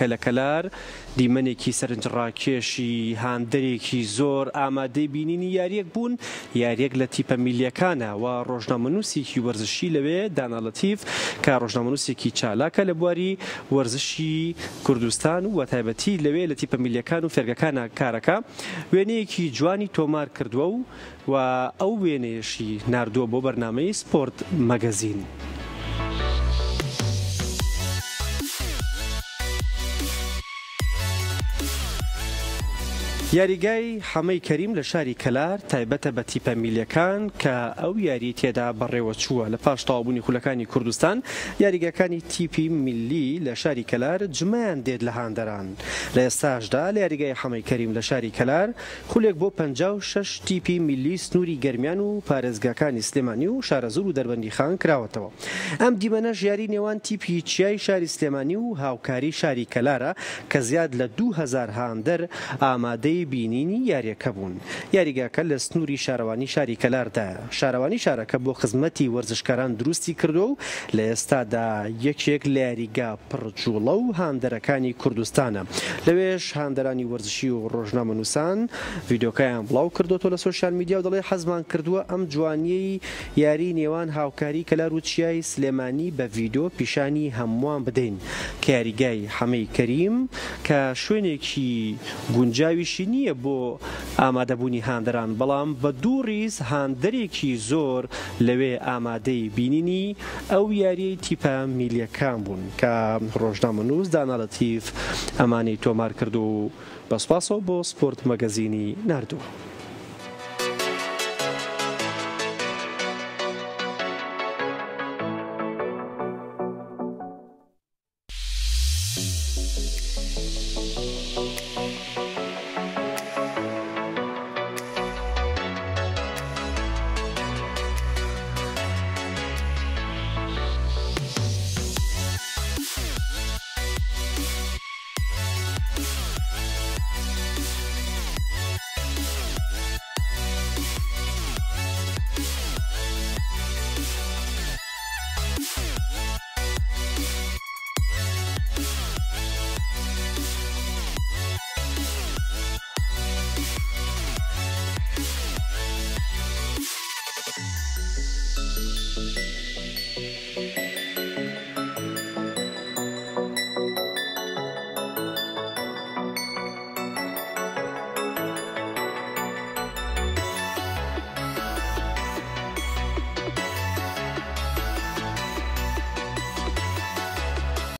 کە لە کەلار دیمەنێکی سەرنجڕاکێشی هاندەرێکی زۆر ئامادەی بینینی یاریەک بوون، یاریەک لە تیپە میلیەکانە و ڕۆژنامەنووسێکی وەرزشی لەوێ دانا لەتیف کە ڕۆژنامەنووسێکی چالاکە لە بواری وەرزشی کوردستان و تایبەتی لەوێ لە تیپە میلیەکان و فێرگەکانە کارەکە وێنەیەکی جوانی تۆمار کردووە و ئەو وێنەیەشی ناردووە بۆ بەرنامەی سپۆرت مەگەزین. یاریگای حەمەی کەریم لە شاری کەلار تایبەتە بە تیپە میلیەکان کە ئەو یاری تێدا بەڕێوە چووە لە پاش تەواوبوونی خولەکانی کوردستان. یاریگەکانی تیپی میلی لە شاری کەلار جمەیان دێت لە هاندەران. لە ئێستاشدا لە یاریگای حەمەی کەریم لە شاری کەلار خولێک بۆ 56 تیپی میلی سنووری گەرمیان و پارێزگاکانی سلێمانی و شارەزور و دەربەندی خان کراوەتەوە. ئەم دیمەنەش یاری نێوان تیپی چیای شاری سلێمانی و هاوکاری شاری کەلارە کە زیاد لە 2000 هاندەر ئامادەی بینینی یاریەکە بوون. یاریگاکە لە سنووری شارەوانی شاری کەلاردایە. شارەوانی شارەکە بۆ خزمەتی وەرزشکاران دروستی کردو و لە ئێستادا یەکێک لە یاریگا پڕجوڵە و هاندەرەکانی کوردستانە. لەوێش هاندەرانی وەرزشی و ڕۆژنامەنووسان ڤیدۆکەیان بڵاو کردوتەوە لە سۆشیال میدیا و دەڵێ حەزمان کردووە ئەم جوانیەی یاری نێوان هاوکاری کەلار و چیای سلێمانی بە ڤیدۆ پیشانی هەمووان بدەین کە یاریگای حەمەی کەریم کە شوێنێکی گونجاویشی نییە بۆ ئامادەبوونی هاندەران، بەڵام بە دوو ڕیز هاندەرێکی زۆر لەوێ ئامادەی بینینی ئەو یاریەی تیپە میلیەکان بوون کە ڕۆژنامەنووس دانا لەتیف ئەمانەی تۆمار کرد و بەسپاسەوە بۆ سپۆرت مەگەزینی ناردووە.